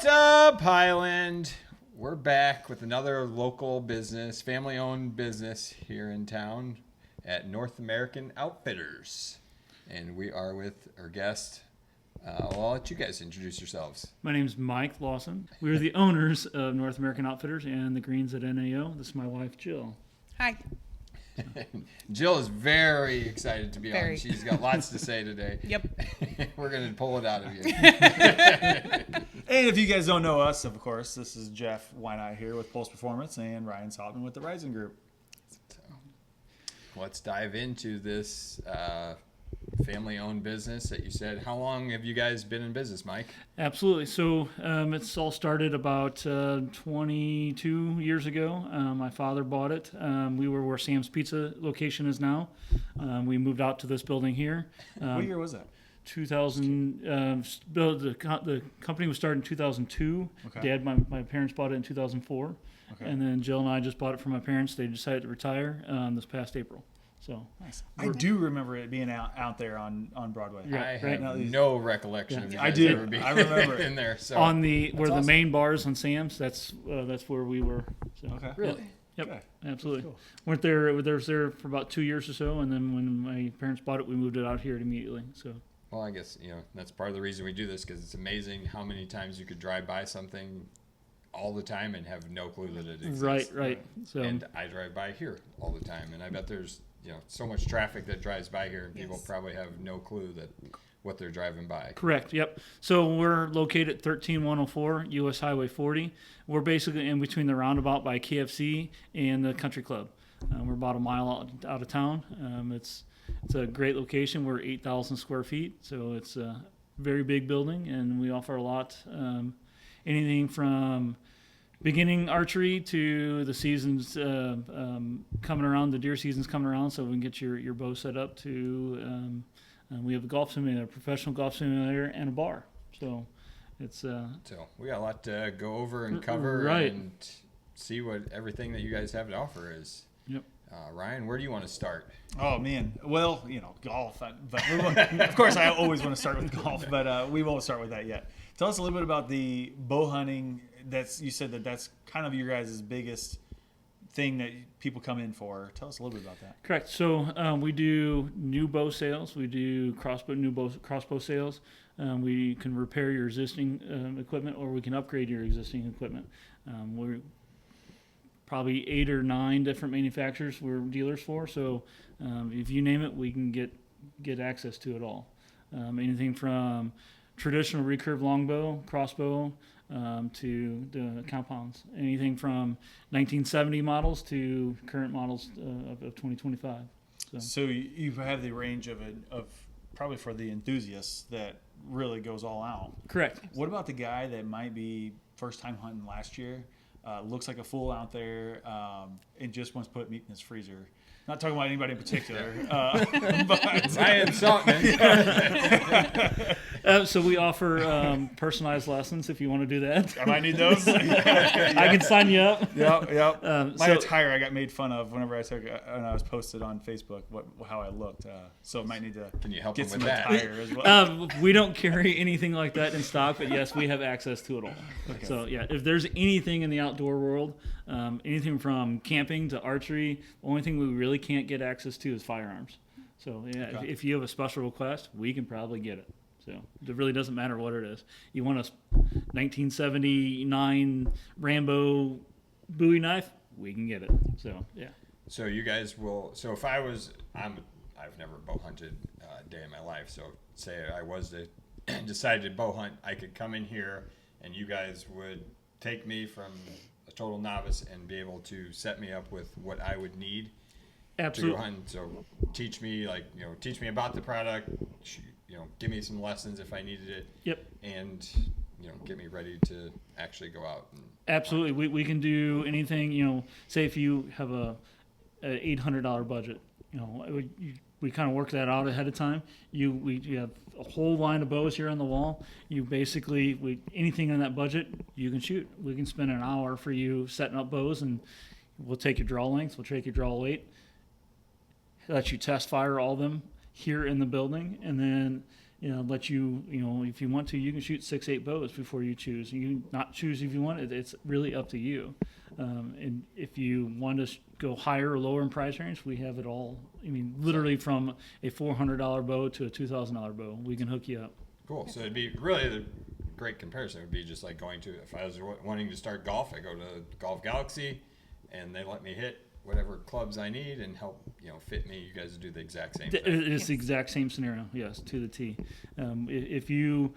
What's up, Highland? We're back with another local business, family-owned business here in town at North American Outfitters. And we are with our guest. I'll let you guys introduce yourselves. My name's Mike Lawson. We are the owners of North American Outfitters and the Greens at NAO. This is my wife, Jill. Hi. Jill is very excited to be Very. on. She's got lots to say today. Yep. We're going to pull it out of you. And if you guys don't know us, of course, this is Jeff Weinheit here with Pulse Performance and Ryan Saltman with the Rising Group. Let's dive into this family-owned business that you said. How long have you guys been in business, Mike? Absolutely. So it's all started about 22 years ago. My father bought it. We were where Sam's Pizza location is now. We moved out to this building here. What year was that? 2000. The company was started in 2002. Okay. My parents bought it in 2004. Okay. And then Jill and I just bought it from my parents. They decided to retire this past April. So Nice. I do remember it being out there on Broadway. Yeah. I right. have no recollection Yeah. of you I guys do. ever being I remember it. in there. So on the where awesome. the main bars on Sam's, that's where we were. So. Okay. really? Yep, Okay. absolutely. Cool. Went there. Was there for about 2 years or so, and then when my parents bought it, we moved it out here immediately. So Well, I guess, that's part of the reason we do this, because it's amazing how many times you could drive by something all the time and have no clue that it exists. right. So And I drive by here all the time, and I bet there's so much traffic that drives by here, and people Yes. probably have no clue that what they're driving by. correct. Yep. So we're located at 13104 U.S. Highway 40. We're basically in between the roundabout by KFC and the Country Club. We're about a mile out of town. It's a great location. We're 8,000 square feet, so it's a very big building, and we offer a lot. Anything from beginning archery to the seasons coming around, the deer season's coming around, so we can get your bow set up to. We have a golf simulator, a professional golf simulator, and a bar. So it's So we got a lot to go over and cover Right. and see what everything that you guys have to offer is. Yep. Ryan, where do you want to start? Oh, man. Well, golf. But of course, I always want to start with golf, but we won't start with that yet. Tell us a little bit about the bow hunting. You said that's kind of your guys' biggest thing that people come in for. Tell us a little bit about that. correct. So we do new bow sales. We do crossbow sales. We can repair your existing equipment, or we can upgrade your existing equipment. We're probably 8 or 9 different manufacturers we're dealers for. So if you name it, we can get access to it all. Anything from traditional recurve longbow, crossbow, to the compounds. Anything from 1970 models to current models of 2025. So you have the range of probably for the enthusiasts that really goes all out. Correct. What about the guy that might be first time hunting last year, looks like a fool out there, and just wants to put meat in his freezer? Not talking about anybody in particular, but Ryan Saltman. So we offer personalized lessons if you want to do that. I might need those. I can sign you up. Yep. My so- attire I got made fun of whenever I was posted on Facebook how I looked. So I might need to Can you help get him some with that? attire as well. We don't carry anything like that in stock, but yes, we have access to it all. Okay. So yeah, if there's anything in the outdoor world, anything from camping to archery, the only thing we really can't get access to is firearms. So yeah, Okay. if you have a special request, we can probably get it. So it really doesn't matter what it is. You want a 1979 Rambo Bowie knife, we can get it. So yeah. So you guys will. So if I've never bow hunted a day in my life. So say I was to decide to bow hunt, I could come in here, and you guys would take me from a total novice and be able to set me up with what I would need to Absolutely. go hunt. So teach me about the product. Give me some lessons if I needed it. Yep. And get me ready to actually go out. Absolutely. We can do anything, say if you have a $800 budget, we kind of work that out ahead of time. We have a whole line of bows here on the wall. You basically, anything in that budget, you can shoot. We can spend an hour for you setting up bows, and we'll take your draw length, we'll take your draw weight, let you test fire all of them here in the building, and then let you, if you want to, you can shoot 6-8 bows before you choose. You can not choose if you want it. It's really up to you. And if you want to go higher or lower in price range, we have it all. I mean, literally from a $400 bow to a $2,000 bow, we can hook you up. Cool. So it'd be really the great comparison would be just like going to, if I was wanting to start golf, I go to Golf Galaxy and they let me hit whatever clubs I need and help, fit me. You guys do the exact same thing. It's the exact same scenario, yes, to the T. If you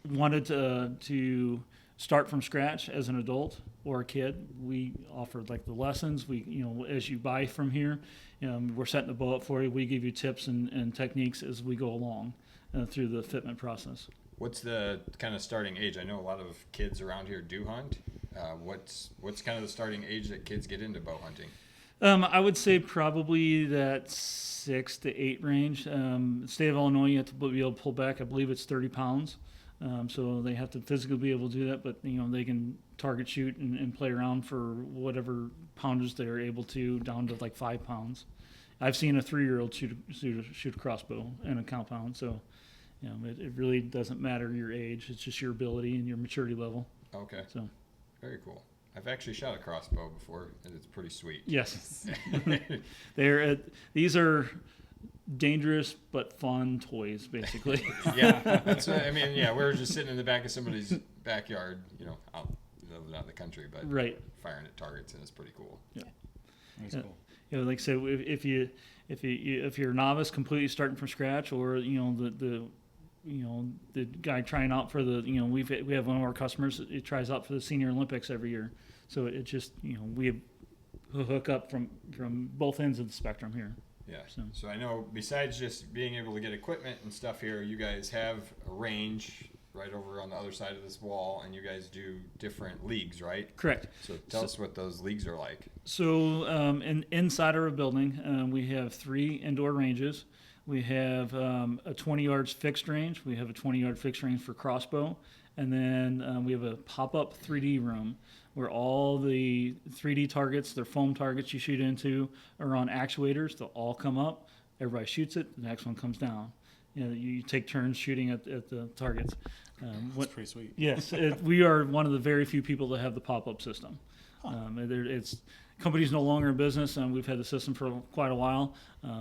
wanted to start from scratch as an adult or a kid, we offer like the lessons. We, as you buy from here, we're setting the bow up for you. We give you tips and techniques as we go along through the fitment process. What's the kind of starting age? I know a lot of kids around here do hunt. What's kind of the starting age that kids get into bow hunting? I would say probably that 6 to 8 range. State of Illinois, you have to be able to pull back. I believe it's 30 pounds. So they have to physically be able to do that, but they can target shoot and play around for whatever poundage they're able to, down to like 5 pounds. I've seen a 3-year-old shoot a crossbow and a compound. So, it really doesn't matter your age. It's just your ability and your maturity level. Okay. So, very cool. I've actually shot a crossbow before, and it's pretty sweet. yes, these are dangerous but fun toys, basically. Yeah, that's what, we were just sitting in the back of somebody's backyard, out in the country, but Right. firing at targets, and it's pretty cool. Yeah. That's Yeah. cool. Like I said, if you're a novice, completely starting from scratch, or the guy trying out for the we have one of our customers. It tries out for the Senior Olympics every year, so it just we hook up from both ends of the spectrum here. Yeah. So- So I know besides just being able to get equipment and stuff here, you guys have a range right over on the other side of this wall, and you guys do different leagues, right? Correct. So tell us what those leagues are like. So inside our building, we have 3 indoor ranges. We have a 20 yards fixed range. We have a 20-yard fixed range for crossbow. And then we have a pop-up 3D room where all the 3D targets, their foam targets you shoot into, are on actuators. They'll all come up. Everybody shoots it. The next one comes down. You take turns shooting at the targets. That's pretty sweet. Yes, we are one of the very few people that have the pop-up system. Company's no longer in business, and we've had the system for quite a while.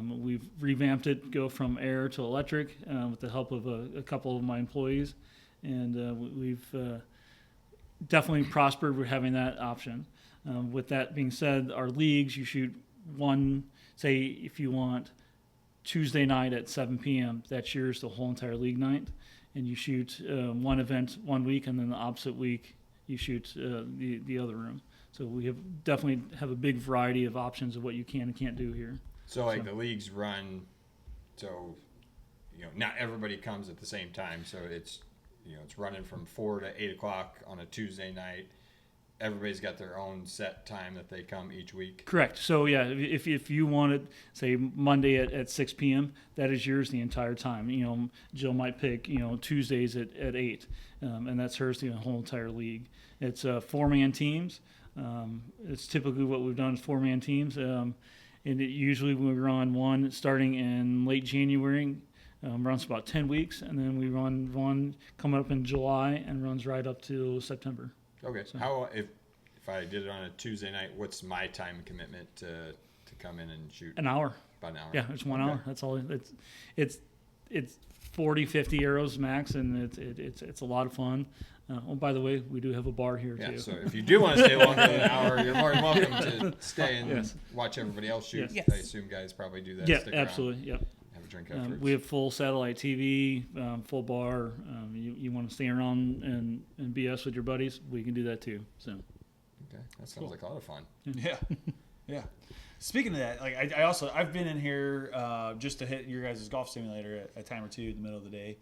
We've revamped it, go from air to electric, with the help of a couple of my employees, and we've definitely prospered with having that option. With that being said, our leagues, you shoot one, say if you want Tuesday night at 7 p.m., that's yours the whole entire league night. And you shoot one event one week, and then the opposite week you shoot the other room. So we definitely have a big variety of options of what you can and can't do here. So the leagues run, so not everybody comes at the same time. So it's it's running from 4 to 8 o'clock on a Tuesday night. Everybody's got their own set time that they come each week. Correct. So yeah, if you wanted, say Monday at 6 p.m., that is yours the entire time. Jill might pick Tuesdays at 8, and that's hers the whole entire league. It's 4-man teams. It's typically what we've done is 4-man teams, and usually we run one starting in late January. Runs about 10 weeks, and then we run one coming up in July and runs right up to September. Okay. So- How if I did it on a Tuesday night, what's my time commitment to come in and shoot? An hour. About an hour. Yeah, it's 1 Okay. hour. That's all. It's 40, 50 arrows max, and it's a lot of fun. By the way, we do have a bar here Yeah, too. so if you do want to stay longer than an hour, you're more than welcome to stay and Yes. watch everybody else shoot. Yes. I assume guys probably do that. Yeah, Stick around, absolutely. Yep. have a drink afterwards. We have full satellite TV, full bar. You want to stay around and BS with your buddies, we can do that too. So Okay, that sounds like a lot of fun. Yeah, yeah. Speaking of that, like I've been in here just to hit your guys' golf simulator a time or two in the middle of the day,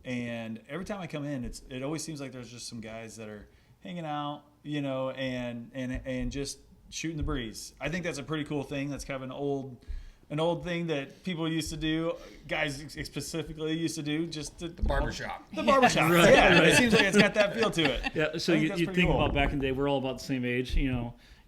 and every time I come in, it always seems like there's just some guys that are hanging out, and just shooting the breeze. I think that's a pretty cool thing. That's kind of an old thing that people used to do, guys specifically used to do, just to, The barbershop. The barbershop. Right, Yeah, right. it seems like it's got that feel to it. yeah. So I think you that's think pretty cool. about back in the day, we're all about the same age.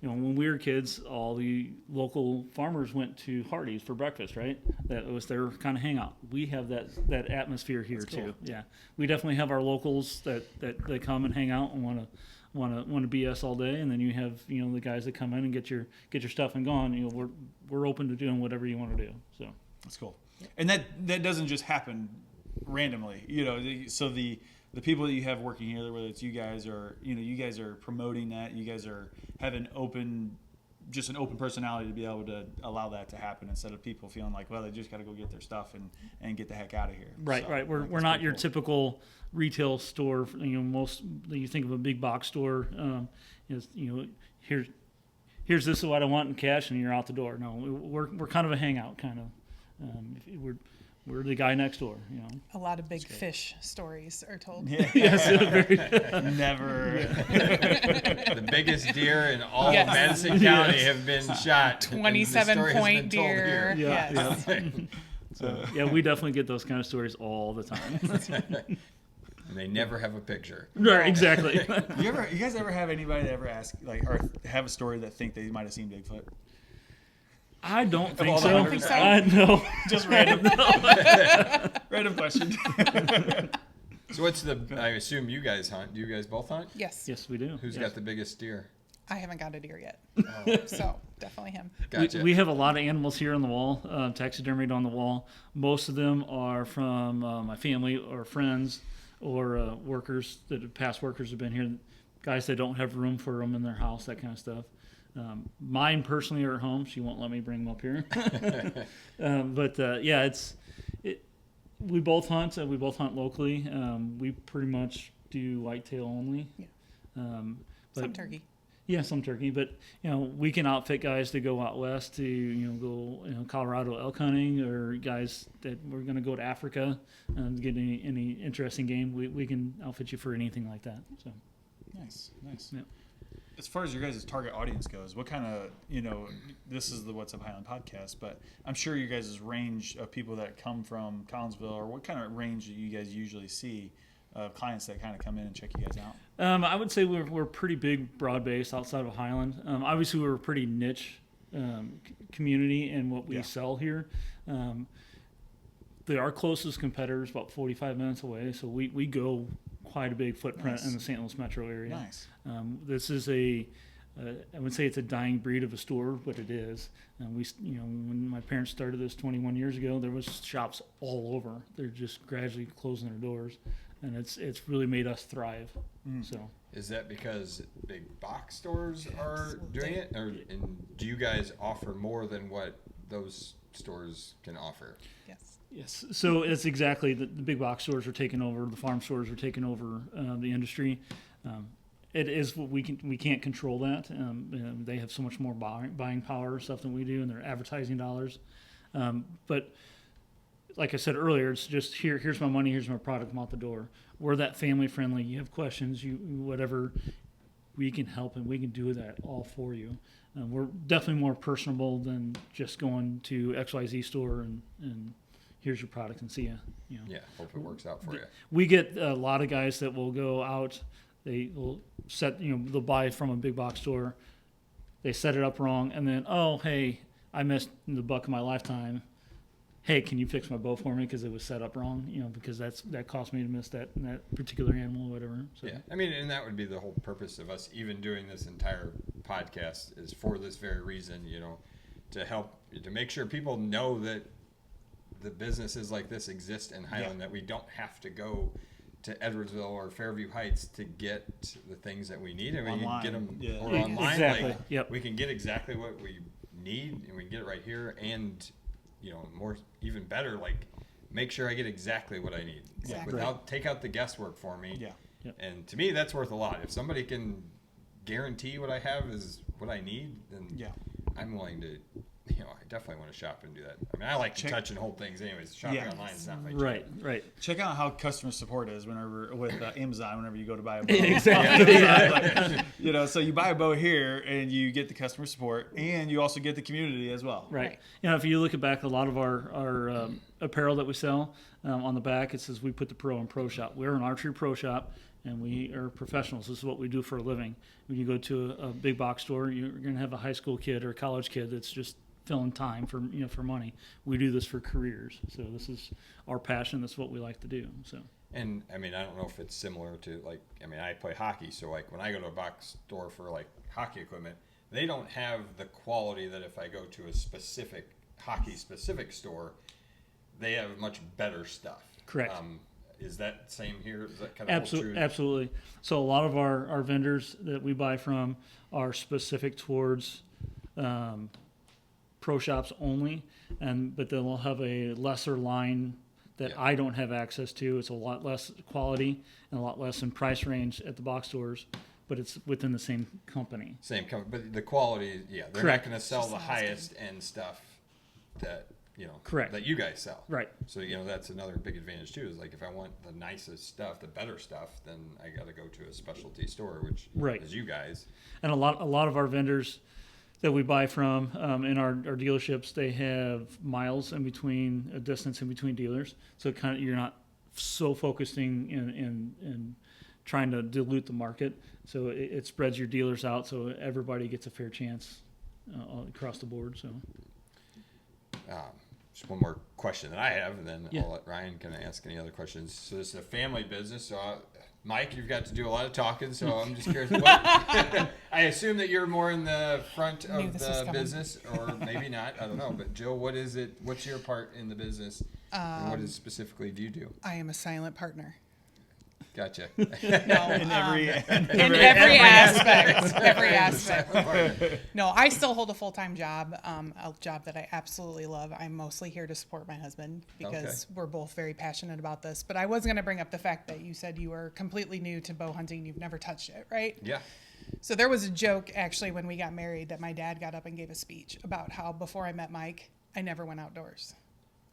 when we were kids, all the local farmers went to Hardee's for breakfast, right? That was their kind of hangout. We have that atmosphere here That's cool. too. Yeah, we definitely have our locals that they come and hang out and want to BS all day, and then you have the guys that come in and get your stuff and gone. We're open to doing whatever you want to do. So That's cool. And that doesn't just happen randomly. So the people that you have working here, whether it's you guys or you guys are promoting that, you guys are having an open personality to be able to allow that to happen, instead of people feeling like, well, they just got to go get their stuff and get the heck out of here. right. So, We're not your typical retail store. Most you think of a big box store. Here's this is what I want in cash, and you're out the door. No, we're kind of a hangout kind of. We're the guy next door. A lot of big fish stories are told. Yeah. Yes, very. Never. The biggest deer in all Yes. of Madison County have been shot. and the 27 story has been point told deer. here. Yeah, Yes. So yeah, we definitely get those kind of stories all the time. And they never have a picture. Right, exactly. You guys ever have anybody that ever ask or have a story that think they might have seen Bigfoot? I don't think all the so. hunters? I know. Just random. Random question. So I assume you guys hunt. Do you guys both hunt? Yes. Yes, we do. Who's Yes. got the biggest deer? I haven't got a deer yet. So definitely him. Gotcha. We have a lot of animals here on the wall, taxidermied on the wall. Most of them are from my family or friends or workers past workers have been here. Guys that don't have room for them in their house, that kind of stuff. Mine personally are at home. She won't let me bring them up here. We both hunt. We both hunt locally. We pretty much do whitetail only. Yeah. But Some turkey. yeah, some turkey, but we can outfit guys to go out west to go Colorado elk hunting, or guys that we're going to go to Africa and get any interesting game. We can outfit you for anything like that. So Nice. Yeah. As far as your guys' target audience goes, what kind of, this is the What's Up Highland podcast, but I'm sure your guys' range of people that come from Collinsville, or what kind of range do you guys usually see of clients that kind of come in and check you guys out? I would say we're pretty big, broad based outside of Highland. Obviously, we're a pretty niche community in what we Yeah. sell here. Our closest competitor is about 45 minutes away, so we go quite a big footprint Nice. in the St. Louis metro area. Nice. This is I would say it's a dying breed of a store, but it is. When my parents started this 21 years ago, there was shops all over. They're just gradually closing their doors, and it's really made us thrive. So Is that because big box stores are Absolutely. doing it, and do you guys offer more than what those stores can offer? Yes. yes, so it's exactly the big box stores are taking over. The farm stores are taking over the industry. It is what we can't control that. They have so much more buying power stuff than we do, and their advertising dollars. But like I said earlier, it's just here's my money, here's my product, I'm out the door. We're that family friendly. You have questions, whatever, we can help, and we can do that all for you. We're definitely more personable than just going to XYZ store and here's your product and see ya. Yeah, hope it works out for you. We get a lot of guys that will go out. They will they'll buy from a big box store. They set it up wrong, and then, oh, hey, I missed the buck of my lifetime. Hey, can you fix my bow for me because it was set up wrong? Because that cost me to miss that particular animal or whatever. So. Yeah, I mean, and that would be the whole purpose of us even doing this entire podcast, is for this very reason, to help, to make sure people know that the businesses like this exist in Highland, that we don't have to go to Edwardsville or Fairview Heights to get the things that we need, and we Online. can get them Yeah. or online. Exactly. Like, Yep. we can get exactly what we need, and we can get it right here, and more, even better, like, make sure I get exactly what I need. Exactly. Without, take out the guesswork for me. Yeah. Yep. And to me, that's worth a lot. If somebody can guarantee what I have is what I need, then Yeah. I'm willing to, I definitely want to shop and do that. I mean, I like to touch and hold things anyways. Shopping Yeah. online is not my Right. Check out how customer support is with Amazon whenever you go to buy a bow. Exactly. So you buy a bow here and you get the customer support, and you also get the community as well. Right. If you look back, a lot of our apparel that we sell on the back, it says we put the pro in pro shop. We're an archery pro shop, and we are professionals. This is what we do for a living. When you go to a big box store, you're going to have a high school kid or a college kid that's just filling time for for money. We do this for careers. So this is our passion. That's what we like to do. So. And I mean, I don't know if it's similar to like, I mean, I play hockey, so like when I go to a box store for like hockey equipment, they don't have the quality that if I go to a specific hockey specific store, they have much better stuff. Correct. Is that same here? Is that kind of Absolutely, true? absolutely. So a lot of our vendors that we buy from are specific towards pro shops only, but they'll have a lesser line that Yeah. I don't have access to. It's a lot less quality and a lot less in price range at the box stores, but it's within the same company. Same company, but the quality, yeah, they're Correct. not going to sell Just the not as good. highest end stuff that Correct. that you guys sell. Right. So that's another big advantage too. Is like if I want the nicest stuff, the better stuff, then I got to go to a specialty store, which Right. is you guys. And a lot of our vendors that we buy from in our dealerships, they have miles in between, a distance in between dealers. So kind of you're not so focusing in trying to dilute the market. So it spreads your dealers out, so everybody gets a fair chance across the board. So Just one more question that I have, and then Yeah. I'll let Ryan kind of ask any other questions. So this is a family business. So Mike, you've got to do a lot of talking. So I'm just curious. What, I assume that you're more in the front Knew of this was the coming. business, or maybe not. I don't know. But Jill, what is it? What's your part in the business? And what is specifically do you do? I am a silent partner. Gotcha. No, In every, in every aspect, every aspect. Part. No, I still hold a full-time job, a job that I absolutely love. I'm mostly here to support my husband because we're both very passionate about this. But I was going to bring up the fact that you said you were completely new to bow hunting. You've never touched it, right? Yeah. So there was a joke actually when we got married that my dad got up and gave a speech about how before I met Mike, I never went outdoors.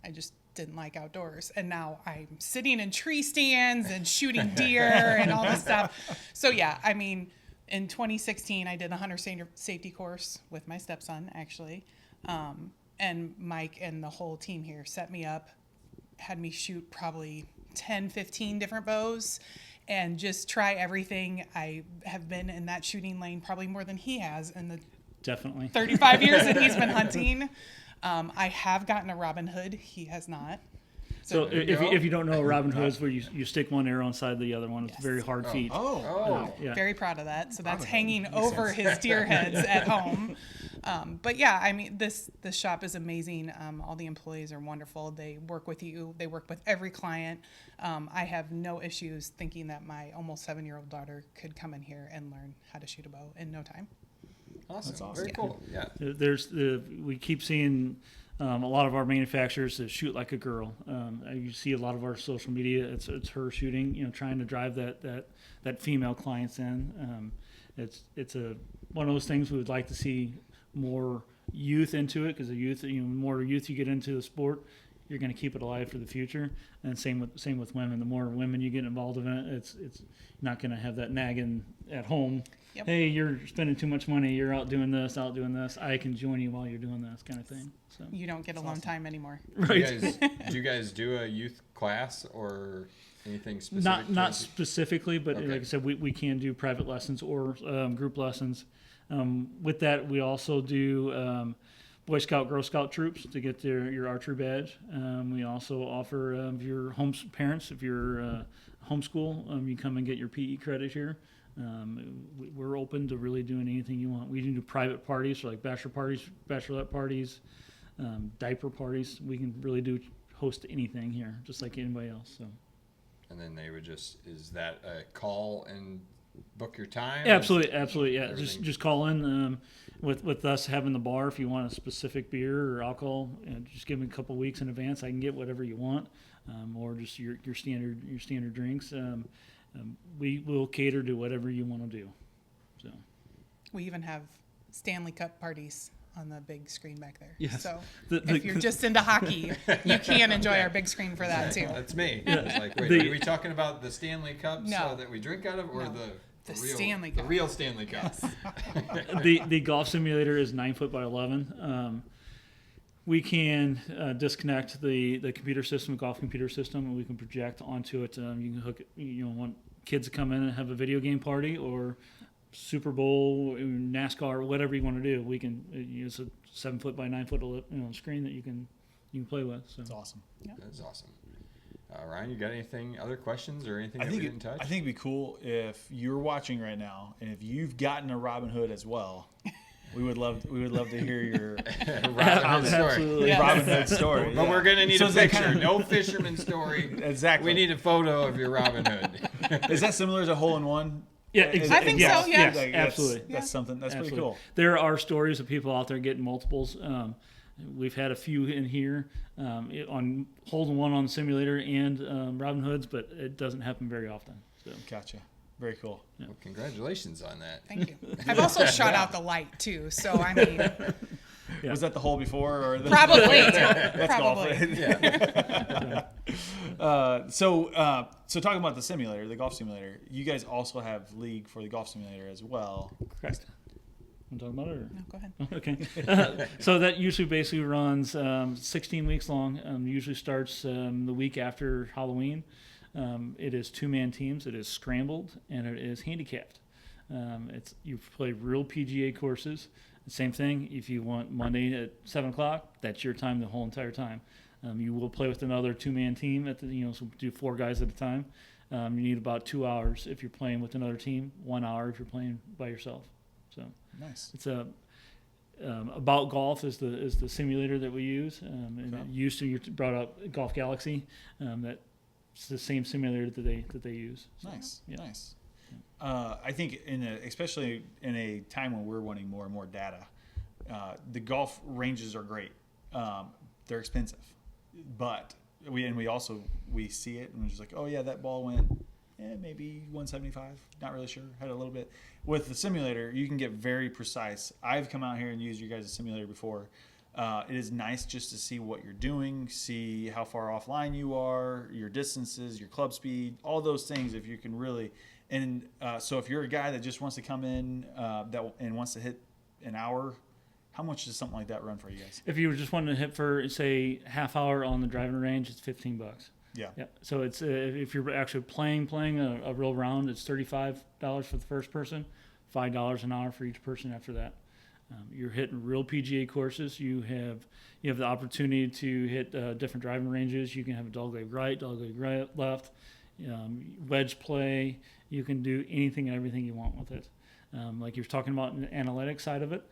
I just didn't like outdoors. And now I'm sitting in tree stands and shooting deer and all this stuff. So yeah, I mean, in 2016, I did a hunter safety course with my stepson, actually. And Mike and the whole team here set me up, had me shoot probably 10, 15 different bows and just try everything. I have been in that shooting lane probably more than he has in the definitely. 35 years that he's been hunting. I have gotten a Robin Hood. He has not. So There you go. if you don't know, Robin Hood's where you stick one arrow inside the other one. It's Yes. very hard feet. Oh. Yeah. Very proud of that. So that's Hood. hanging over his deer heads at home. But yeah, I mean, this shop is amazing. All the employees are wonderful. They work with you. They work with every client. I have no issues thinking that my almost 7-year-old daughter could come in here and learn how to shoot a bow in no time. Awesome. That's awesome. Very cool. Yeah. We keep seeing a lot of our manufacturers that shoot like a girl. You see a lot of our social media. It's her shooting, trying to drive that female clients in. It's one of those things we would like to see more youth into it, because the youth, more youth you get into the sport, you're going to keep it alive for the future. And same with women. The more women you get involved in it, it's not going to have that nagging at home. Yep. Hey, you're spending too much money. You're out doing this. I can join you while you're doing this, kind of thing. So You don't get alone time anymore. Do you guys do a youth class or anything specific? Not towards- specifically, but Okay. like I said, we can do private lessons or group lessons. With that, we also do Boy Scout, Girl Scout troops to get your archery badge. We also offer if you're parents, if you're homeschool, you come and get your PE credit here. We're open to really doing anything you want. We do private parties, so like bachelor parties, bachelorette parties, diaper parties. We can really host anything here, just like anybody else. So. And then they would is that a call and book your time? Absolutely, yeah. Everything. Just call in with us having the bar. If you want a specific beer or alcohol, just give me a couple weeks in advance. I can get whatever you want, or just your standard drinks. We will cater to whatever you want to do. So We even have Stanley Cup parties on the big screen back there. Yes. So The- if you're just into hockey, you can enjoy our big screen for that too. That's me. Yeah. It's like, wait, The- are we talking about the Stanley Cups No. that we drink out of, or No. the The real Stanley the Cup. real Stanley Cup? the golf simulator is 9 foot by 11. We can disconnect the computer system, golf computer system, and we can project onto it. You can hook it, kids come in and have a video game party or Super Bowl, NASCAR, whatever you want to do. We can use a 7 foot by 9 foot screen that you can play with. So That's awesome. That's awesome. Ryan, you got anything, other questions or anything I that think we didn't touch? I think it'd be cool if you're watching right now, and if you've gotten a Robin Hood as well, we would love to hear your Robin Hood story. Absolutely. Yeah. Robin Hood story. But yeah. we're gonna need So a is that picture. kinda- No fisherman story. Exactly. We need a photo of your Robin Hood. Is that similar to hole in one? Yeah, Is- I think yes, so, yeah. yes, Like, that's- absolutely. That's something. That's pretty Absolutely. cool. There are stories of people out there getting multiples. We've had a few in here on holding one on the simulator and Robin Hoods, but it doesn't happen very often. So Gotcha. Very cool. Well, congratulations on that. Thank you. I've also shot out the light too, so I mean, Yeah. Was that the hole before or the probably, That's golf. probably. Yeah. So talking about the simulator, the golf simulator, you guys also have league for the golf simulator as well. correct. Want to talk about it? Or? No, go ahead. Okay. So that usually basically runs 16 weeks long. Usually starts the week after Halloween. It is 2-man teams. It is scrambled and it is handicapped. You play real PGA courses. Same thing. If you want Monday at 7 o'clock, that's your time the whole entire time. You will play with another 2-man team so do 4 guys at a time. You need about 2 hours if you're playing with another team. 1 hour if you're playing by yourself. So. Nice. It's About Golf is the simulator that we use, and Okay. it used to, you brought up Golf Galaxy, that's the same simulator that they use. So, Nice. yeah. Nice. I think especially in a time when we're wanting more and more data, the golf ranges are great. They're expensive, but we also see it and we're just like, oh yeah, that ball went maybe 175. Not really sure. Had a little bit. With the simulator, you can get very precise. I've come out here and used your guys' simulator before. It is nice just to see what you're doing, see how far offline you are, your distances, your club speed, all those things. If you can really, and so if you're a guy that just wants to come in and wants to hit an hour, how much does something like that run for you guys? If you were just wanting to hit for say half hour on the driving range, it's $15. Yeah. Yeah. So it's if you're actually playing a real round, it's $35 for the first person, $5 an hour for each person after that. You're hitting real PGA courses. You have the opportunity to hit different driving ranges. You can have a dogleg right, dogleg right, left, wedge play. You can do anything and everything you want with it. Like you're talking about the analytics side of it,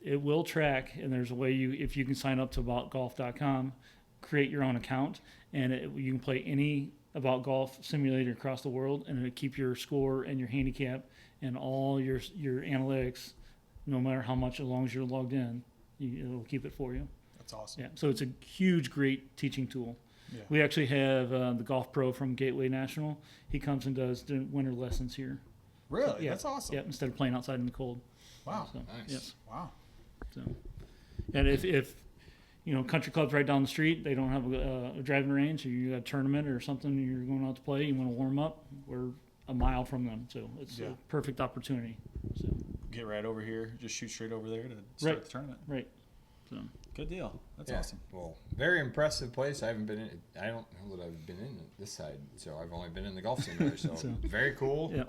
it will track. And there's a way if you can sign up to aboutgolf.com, create your own account, and you can play any About Golf simulator across the world, and it'll keep your score and your handicap and all your analytics. No matter how much, as long as you're logged in, it'll keep it for you. That's awesome. Yeah, so it's a huge, great teaching tool. Yeah. We actually have the golf pro from Gateway National. He comes and does the winter lessons here. Really? Yeah. That's awesome. Yeah, instead of playing outside in the cold. Wow. So, Nice. yes. Wow. So, and if country clubs right down the street, they don't have a driving range, or you got a tournament or something, you're going out to play, you want to warm up, we're a mile from them, so it's Yeah. a perfect opportunity. So, Get right over here. Just shoot straight over there to start Right. the tournament. right. So, Good deal. That's Yeah. awesome. Well, very impressive place. I haven't been in. I don't know that I've been in this side, so I've only been in the golf simulator. So, So- very cool. Yeah.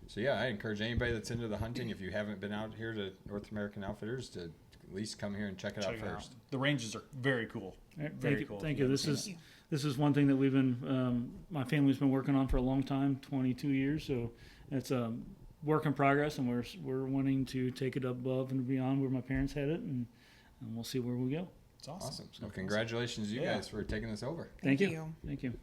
So yeah, I encourage anybody that's into the hunting, if you haven't been out here to North American Outfitters, to at least come here and check it out Check it out. first. The ranges are very cool. all right, Very thank you. cool. Thank Yeah, you. This thank is you. this is one thing that we've been my family's been working on for a long time, 22 years. So it's a work in progress, and we're wanting to take it above and beyond where my parents had it, and we'll see where we go. It's awesome. Awesome. So congratulations, to you Yeah. guys, for taking this over. Thank Thank you. you. Thank you.